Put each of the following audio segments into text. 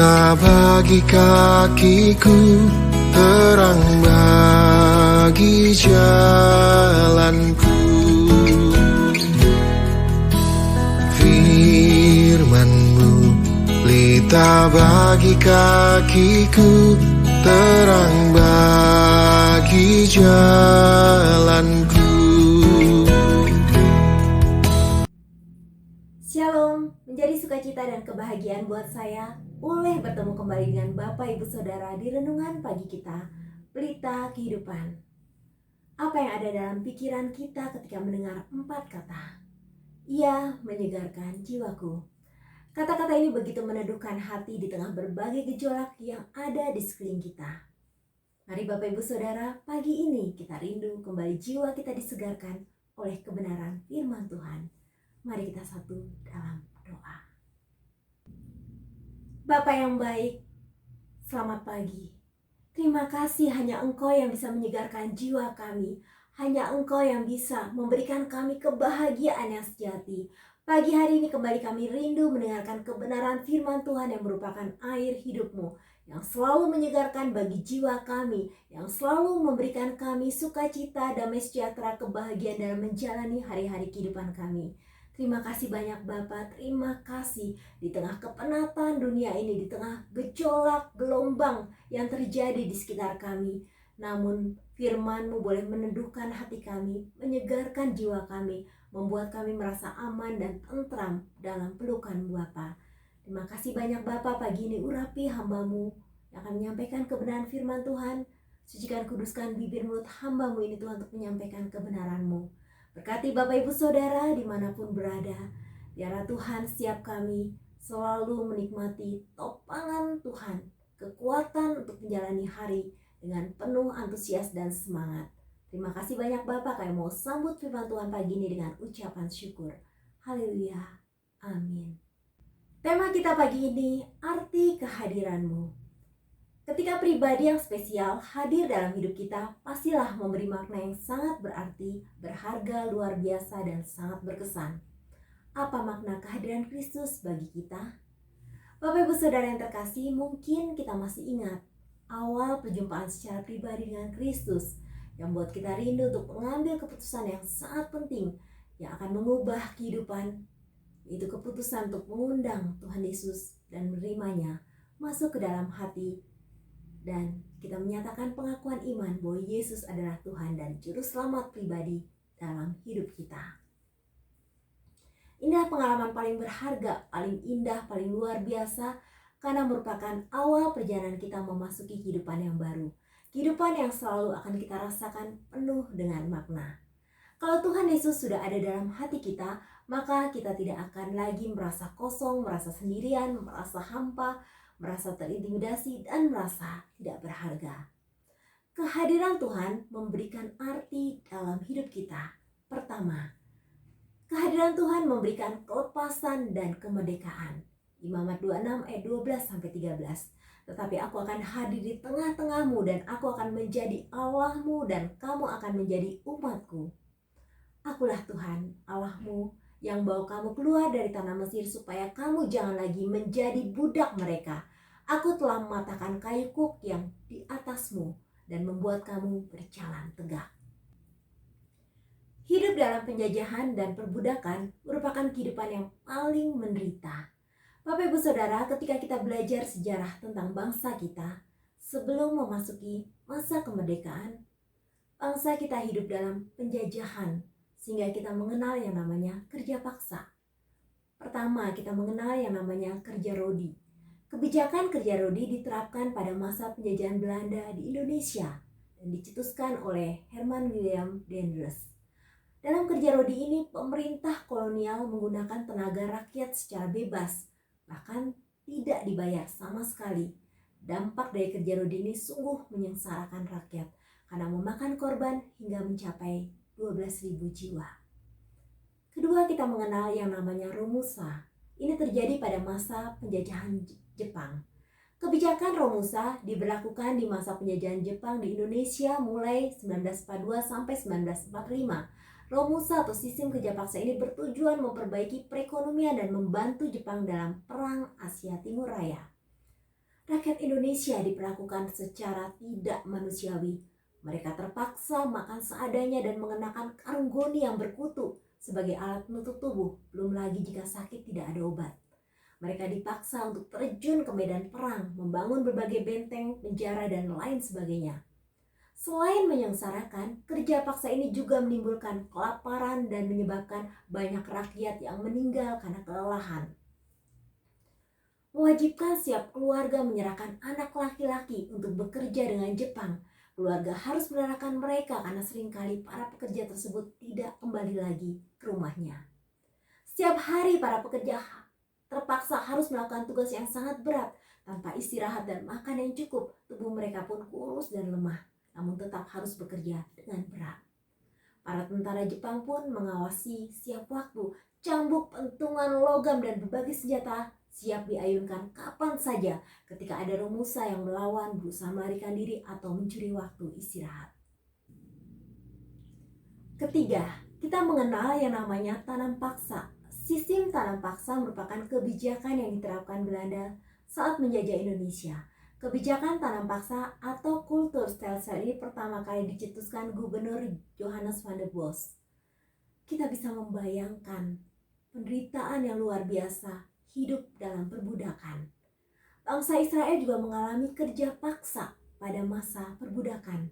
pelita bagi kakiku, terang bagi jalanku. Firman-Mu pelita bagi kakiku, terang bagi jalanku. Shalom, menjadi sukacita dan kebahagiaan buat saya boleh bertemu kembali dengan Bapak Ibu Saudara di renungan pagi kita, Pelita Kehidupan. Apa yang ada dalam pikiran kita ketika mendengar 4 kata? Ia menyegarkan jiwaku. Kata-kata ini begitu meneduhkan hati di tengah berbagai gejolak yang ada di sekeliling kita. Mari Bapak Ibu Saudara, pagi ini kita rindu kembali jiwa kita disegarkan oleh kebenaran firman Tuhan. Mari kita satu dalam doa. Bapa yang baik, selamat pagi. Terima kasih hanya Engkau yang bisa menyegarkan jiwa kami. Hanya Engkau yang bisa memberikan kami kebahagiaan yang sejati. Pagi hari ini kembali kami rindu mendengarkan kebenaran firman Tuhan yang merupakan air hidup-Mu, yang selalu menyegarkan bagi jiwa kami, yang selalu memberikan kami sukacita, damai sejahtera, kebahagiaan dalam menjalani hari-hari kehidupan kami. Terima kasih banyak Bapa, terima kasih di tengah kepenatan dunia ini, di tengah gejolak, gelombang yang terjadi di sekitar kami. Namun firman-Mu boleh meneduhkan hati kami, menyegarkan jiwa kami, membuat kami merasa aman dan tentram dalam pelukan Bapa. Terima kasih banyak Bapa, pagi ini urapi hamba-Mu yang akan menyampaikan kebenaran firman Tuhan. Sucikan, kuduskan bibir mulut hamba-Mu ini Tuhan untuk menyampaikan kebenaran-Mu. Berkati Bapak Ibu Saudara dimanapun berada. Biarlah Tuhan setiap kami selalu menikmati topangan Tuhan, kekuatan untuk menjalani hari dengan penuh antusias dan semangat. Terima kasih banyak Bapak, kami mau sambut firman Tuhan pagi ini dengan ucapan syukur. Haleluya, amin. Tema kita pagi ini, arti kehadiran-Mu. Ketika pribadi yang spesial hadir dalam hidup kita, pastilah memberi makna yang sangat berarti, berharga, luar biasa, dan sangat berkesan. Apa makna kehadiran Kristus bagi kita? Bapak Ibu Saudara yang terkasih, mungkin kita masih ingat awal perjumpaan secara pribadi dengan Kristus yang membuat kita rindu untuk mengambil keputusan yang sangat penting yang akan mengubah kehidupan, yaitu keputusan untuk mengundang Tuhan Yesus dan menerimanya masuk ke dalam hati, dan kita menyatakan pengakuan iman bahwa Yesus adalah Tuhan dan Juru Selamat pribadi dalam hidup kita. Inilah pengalaman paling berharga, paling indah, paling luar biasa, karena merupakan awal perjalanan kita memasuki kehidupan yang baru. Kehidupan yang selalu akan kita rasakan penuh dengan makna. Kalau Tuhan Yesus sudah ada dalam hati kita, maka kita tidak akan lagi merasa kosong, merasa sendirian, merasa hampa, merasa terintimidasi, dan merasa tidak berharga. Kehadiran Tuhan memberikan arti dalam hidup kita. Pertama, kehadiran Tuhan memberikan kelepasan dan kemerdekaan. Imamat 26 ayat 12-13. Tetapi aku akan hadir di tengah-tengahmu dan aku akan menjadi Allahmu dan kamu akan menjadi umatku. Akulah Tuhan Allahmu yang bawa kamu keluar dari tanah Mesir supaya kamu jangan lagi menjadi budak mereka. Aku telah mematahkan kayu kuk yang di atasmu dan membuat kamu berjalan tegak. Hidup dalam penjajahan dan perbudakan merupakan kehidupan yang paling menderita. Bapak Ibu Saudara, ketika kita belajar sejarah tentang bangsa kita, sebelum memasuki masa kemerdekaan, bangsa kita hidup dalam penjajahan, sehingga kita mengenal yang namanya kerja paksa. Pertama, kita mengenal yang namanya kerja rodi. Kebijakan kerja rodi diterapkan pada masa penjajahan Belanda di Indonesia dan dicetuskan oleh Herman Willem Daendels. Dalam kerja rodi ini, pemerintah kolonial menggunakan tenaga rakyat secara bebas, bahkan tidak dibayar sama sekali. Dampak dari kerja rodi ini sungguh menyengsarakan rakyat karena memakan korban hingga mencapai 12.000 jiwa. Kedua, kita mengenal yang namanya Romusa. Ini terjadi pada masa penjajahan Jepang. Kebijakan Romusa diberlakukan di masa penjajahan Jepang di Indonesia mulai 1942 sampai 1945. Romusa atau sistem kerja paksa ini bertujuan memperbaiki perekonomian dan membantu Jepang dalam Perang Asia Timur Raya. Rakyat Indonesia diperlakukan secara tidak manusiawi. Mereka terpaksa makan seadanya dan mengenakan karung goni yang berkutu sebagai alat penutup tubuh, belum lagi jika sakit tidak ada obat. Mereka dipaksa untuk terjun ke medan perang, membangun berbagai benteng, penjara, dan lain sebagainya. Selain menyengsarakan, kerja paksa ini juga menimbulkan kelaparan dan menyebabkan banyak rakyat yang meninggal karena kelelahan. Mewajibkan setiap keluarga menyerahkan anak laki-laki untuk bekerja dengan Jepang. Keluarga harus menyerahkan mereka karena seringkali para pekerja tersebut tidak kembali lagi ke rumahnya. Setiap hari para pekerja terpaksa harus melakukan tugas yang sangat berat. Tanpa istirahat dan makan yang cukup, tubuh mereka pun kurus dan lemah, namun tetap harus bekerja dengan berat. Para tentara Jepang pun mengawasi setiap waktu. Cambuk, pentungan logam, dan berbagai senjata siap diayunkan kapan saja ketika ada Romusa yang melawan, berusaha melarikan diri, atau mencuri waktu istirahat. Ketiga, kita mengenal yang namanya tanam paksa. Sistem tanam paksa merupakan kebijakan yang diterapkan Belanda saat menjajah Indonesia. Kebijakan tanam paksa atau kulturstelsel ini pertama kali dicetuskan Gubernur Johannes van der Bos. Kita bisa membayangkan penderitaan yang luar biasa hidup dalam perbudakan. Bangsa Israel juga mengalami kerja paksa pada masa perbudakan.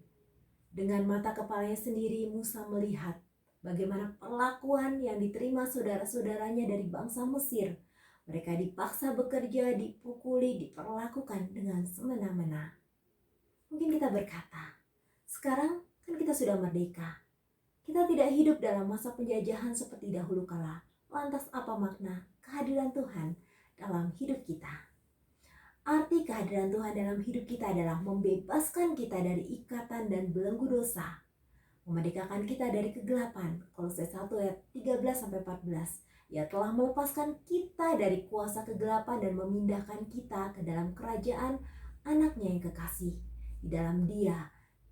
Dengan mata kepalanya sendiri Musa melihat bagaimana perlakuan yang diterima saudara-saudaranya dari bangsa Mesir. Mereka dipaksa bekerja, dipukuli, diperlakukan dengan semena-mena. Mungkin kita berkata, sekarang kan kita sudah merdeka. Kita tidak hidup dalam masa penjajahan seperti dahulu kala. Lantas apa makna kehadiran Tuhan dalam hidup kita? Arti kehadiran Tuhan dalam hidup kita adalah membebaskan kita dari ikatan dan belenggu dosa, memerdekakan kita dari kegelapan. Kolose 1 ayat 13-14. Ia telah melepaskan kita dari kuasa kegelapan dan memindahkan kita ke dalam kerajaan anaknya yang kekasih. Di dalam Dia,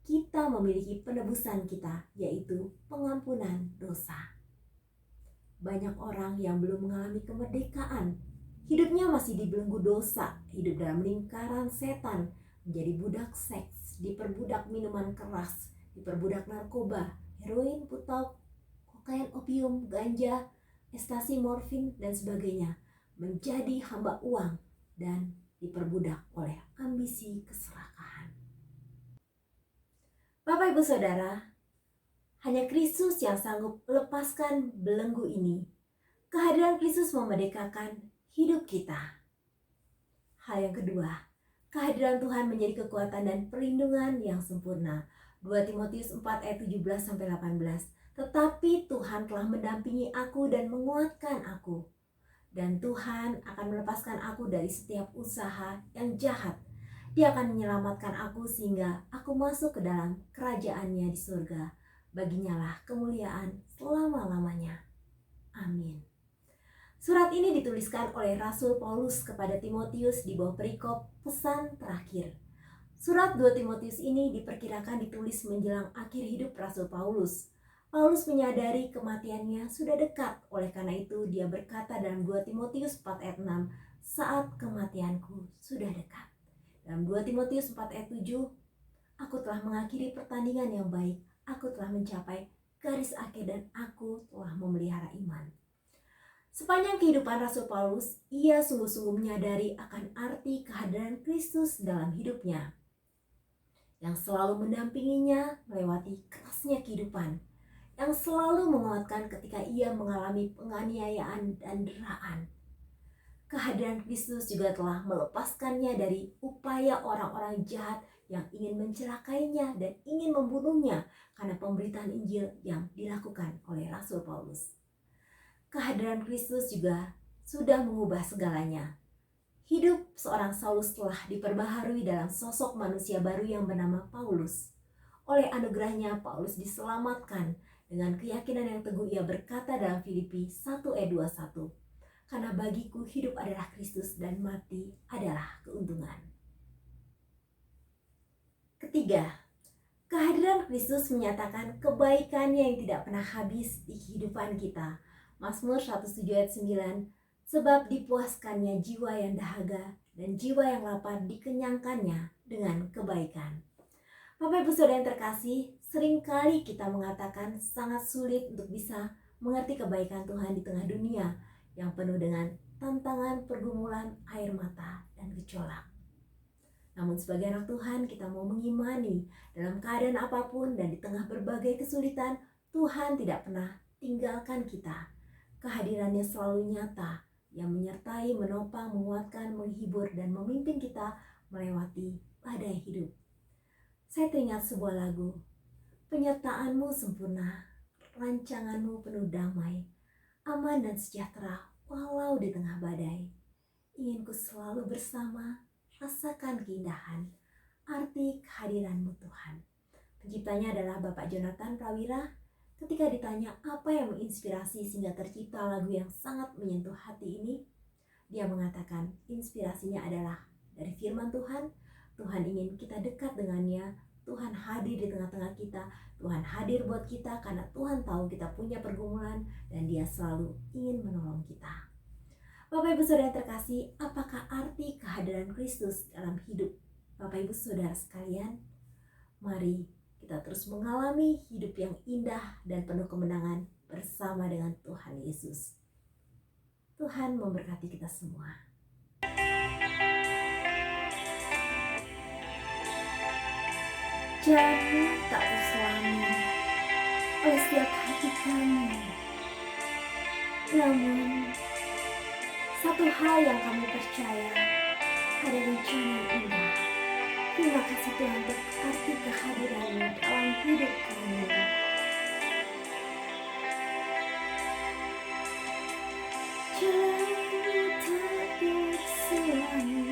kita memiliki penebusan kita, yaitu pengampunan dosa. Banyak orang yang belum mengalami kemerdekaan. Hidupnya masih dibelenggu dosa, hidup dalam lingkaran setan, menjadi budak seks, diperbudak minuman keras, diperbudak narkoba, heroin, putok, kokain, opium, ganja, ekstasi, morfin, dan sebagainya, menjadi hamba uang dan diperbudak oleh ambisi keserakahan. Bapak Ibu Saudara, hanya Kristus yang sanggup melepaskan belenggu ini. Kehadiran Kristus memerdekakan hidup kita. Hal yang kedua, kehadiran Tuhan menjadi kekuatan dan perlindungan yang sempurna. 2 Timotius 4 ayat 17-18. Tetapi Tuhan telah mendampingi aku dan menguatkan aku. Dan Tuhan akan melepaskan aku dari setiap usaha yang jahat. Dia akan menyelamatkan aku sehingga aku masuk ke dalam kerajaan-Nya di surga. Baginya lah kemuliaan selama-lamanya. Amin. Surat ini dituliskan oleh Rasul Paulus kepada Timotius di bawah perikop pesan terakhir. Surat 2 Timotius ini diperkirakan ditulis menjelang akhir hidup Rasul Paulus. Paulus menyadari kematiannya sudah dekat, oleh karena itu dia berkata dalam 2 Timotius 4 ayat 6, saat kematianku sudah dekat. Dalam 2 Timotius 4 ayat 7, aku telah mengakhiri pertandingan yang baik, aku telah mencapai garis akhir dan aku telah memelihara iman. Sepanjang kehidupan Rasul Paulus, ia sungguh-sungguh menyadari akan arti kehadiran Kristus dalam hidupnya, yang selalu mendampinginya melewati kerasnya kehidupan, yang selalu menguatkan ketika ia mengalami penganiayaan dan deraan. Kehadiran Kristus juga telah melepaskannya dari upaya orang-orang jahat yang ingin mencelakainya dan ingin membunuhnya karena pemberitaan Injil yang dilakukan oleh Rasul Paulus. Kehadiran Kristus juga sudah mengubah segalanya. Hidup seorang Saulus telah diperbaharui dalam sosok manusia baru yang bernama Paulus. Oleh anugerahnya Paulus diselamatkan. Dengan keyakinan yang teguh ia berkata dalam Filipi 1 ayat 21, karena bagiku hidup adalah Kristus dan mati adalah keuntungan. Ketiga, kehadiran Kristus menyatakan kebaikannya yang tidak pernah habis di kehidupan kita. Mazmur 107 ayat 9, Sebab dipuaskannya jiwa yang dahaga dan jiwa yang lapar dikenyangkannya dengan kebaikan. Bapak Ibu Saudara yang terkasih, seringkali kita mengatakan sangat sulit untuk bisa mengerti kebaikan Tuhan di tengah dunia yang penuh dengan tantangan, pergumulan, air mata, dan gejolak. Namun sebagai anak Tuhan, kita mau mengimani dalam keadaan apapun dan di tengah berbagai kesulitan, Tuhan tidak pernah tinggalkan kita. Kehadirannya selalu nyata, yang menyertai, menopang, menguatkan, menghibur, dan memimpin kita melewati badai hidup. Saya teringat sebuah lagu, penyertaanmu sempurna, rancanganmu penuh damai, aman dan sejahtera walau di tengah badai. Inginku selalu bersama, rasakan keindahan, arti kehadiranmu Tuhan. Penciptanya adalah Bapak Jonathan Prawira. Ketika ditanya apa yang menginspirasi sehingga tercipta lagu yang sangat menyentuh hati ini, dia mengatakan inspirasinya adalah dari firman Tuhan. Tuhan ingin kita dekat dengannya, Tuhan hadir di tengah-tengah kita, Tuhan hadir buat kita karena Tuhan tahu kita punya pergumulan dan dia selalu ingin menolong kita. Bapak Ibu Saudara yang terkasih, apakah arti kehadiran Kristus dalam hidup Bapak Ibu Saudara sekalian? Mari kita terus mengalami hidup yang indah dan penuh kemenangan bersama dengan Tuhan Yesus. Tuhan memberkati kita semua. Jamu tak terselami oleh setiap hati kami. Namun, satu hal yang kami percaya, ada rencana yang indah. Terima kasih Tuhan untuk arti kehadiran-Mu dalam hidup kami. Jalan tak terselami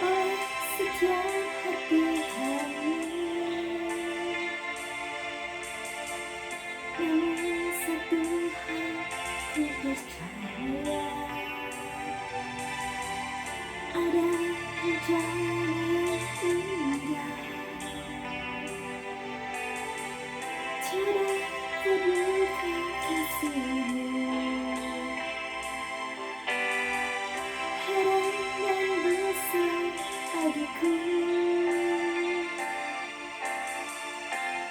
oleh setiap hati kami. Namun satu hal ku percaya, ada rencana yang indah. Tiada terduga kasih-Mu, heran dan besar bagiku.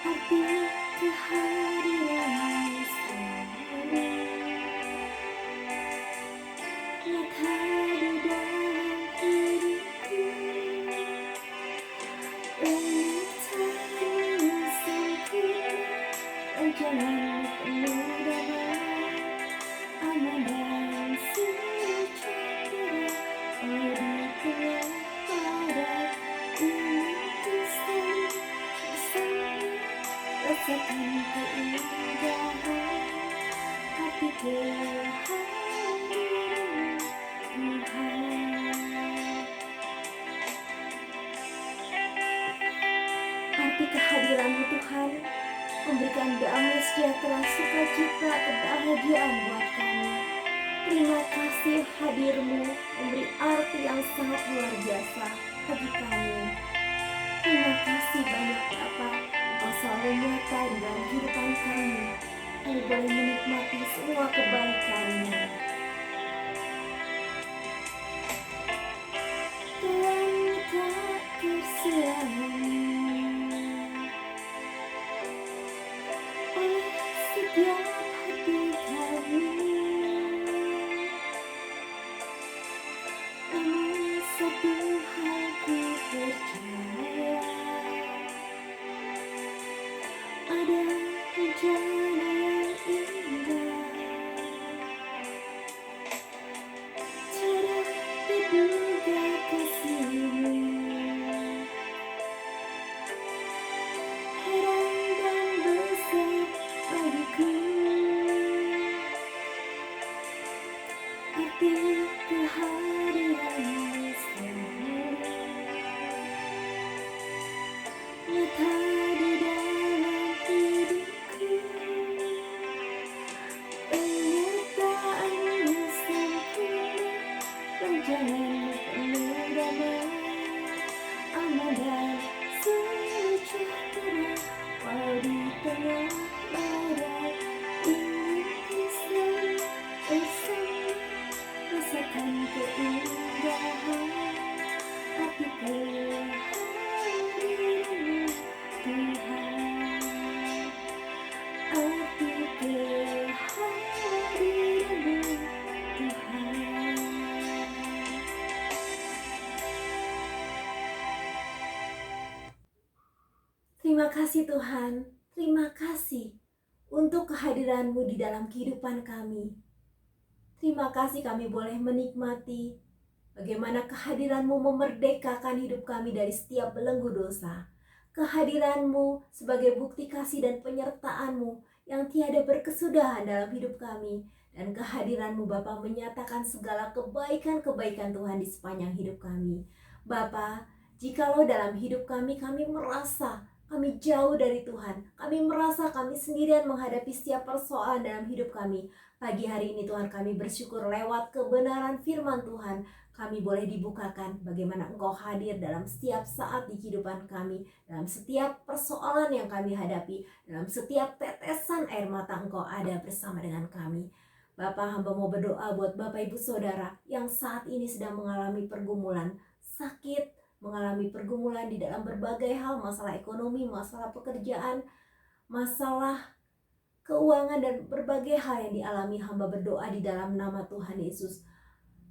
Arti kehadiran-Mu selalu nyata di dalam hidupku. Rencana-Mu sempurna, rancangan-Mu penuh damai, aman dan sejahtera. Oh di tengah badai, inginku selalu bersama, rasakan keindahan hati kehadiran Tuhan. Arti kehadiran-Mu Tuhan memberikan damai sejahtera, sukacita, kebahagiaan buat kami. Terima kasih hadir-Mu memberi arti yang sangat luar biasa bagi kami. Terima kasih banyak Bapa, Engkau selalu nyata di dalam kehidupan kami. Kami boleh menikmati semua kebaikan-Mu. Dan tak terselami oleh setiap hati kami. Namun satu hal ku percaya, ada rencana yang indah. Tiada terduga kasih-Mu, heran dan besar bagiku. Arti kehadiran-Mu selalu nyata di dalam hidupku. Penyertaan-Mu sempurna, rancangan-Mu penuh damai, aman dan sejahtera. Walau di tengah badai, inginku kasih Tuhan, terima kasih untuk kehadiran-Mu di dalam kehidupan kami. Terima kasih kami boleh menikmati bagaimana kehadiran-Mu memerdekakan hidup kami dari setiap belenggu dosa. Kehadiran-Mu sebagai bukti kasih dan penyertaan-Mu yang tiada berkesudahan dalam hidup kami. Dan kehadiran-Mu Bapa menyatakan segala kebaikan-kebaikan Tuhan di sepanjang hidup kami. Bapa, jikalau dalam hidup kami merasa kami jauh dari Tuhan, kami merasa kami sendirian menghadapi setiap persoalan dalam hidup kami, pagi hari ini Tuhan kami bersyukur lewat kebenaran firman Tuhan, kami boleh dibukakan bagaimana Engkau hadir dalam setiap saat di kehidupan kami, dalam setiap persoalan yang kami hadapi, dalam setiap tetesan air mata Engkau ada bersama dengan kami. Bapak, hamba mau berdoa buat Bapak Ibu Saudara yang saat ini sedang mengalami pergumulan, sakit, mengalami pergumulan di dalam berbagai hal, masalah ekonomi, masalah pekerjaan, masalah keuangan, dan berbagai hal yang dialami. Hamba berdoa di dalam nama Tuhan Yesus,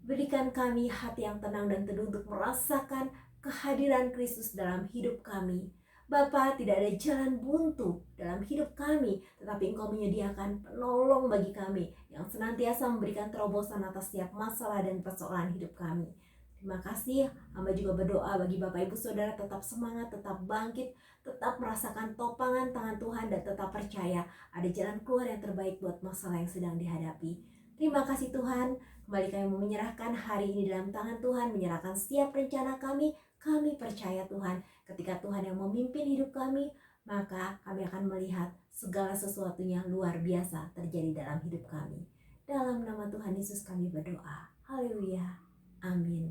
berikan kami hati yang tenang dan teduh untuk merasakan kehadiran Kristus dalam hidup kami. Bapa, tidak ada jalan buntu dalam hidup kami, tetapi Engkau menyediakan penolong bagi kami yang senantiasa memberikan terobosan atas setiap masalah dan persoalan hidup kami. Terima kasih. Hamba juga berdoa bagi Bapak Ibu Saudara tetap semangat, tetap bangkit, tetap merasakan topangan tangan Tuhan, dan tetap percaya ada jalan keluar yang terbaik buat masalah yang sedang dihadapi. Terima kasih Tuhan. Kembali kami menyerahkan hari ini dalam tangan Tuhan, menyerahkan setiap rencana kami. Kami percaya Tuhan, ketika Tuhan yang memimpin hidup kami, maka kami akan melihat segala sesuatunya luar biasa terjadi dalam hidup kami. Dalam nama Tuhan Yesus kami berdoa. Haleluya. Amin.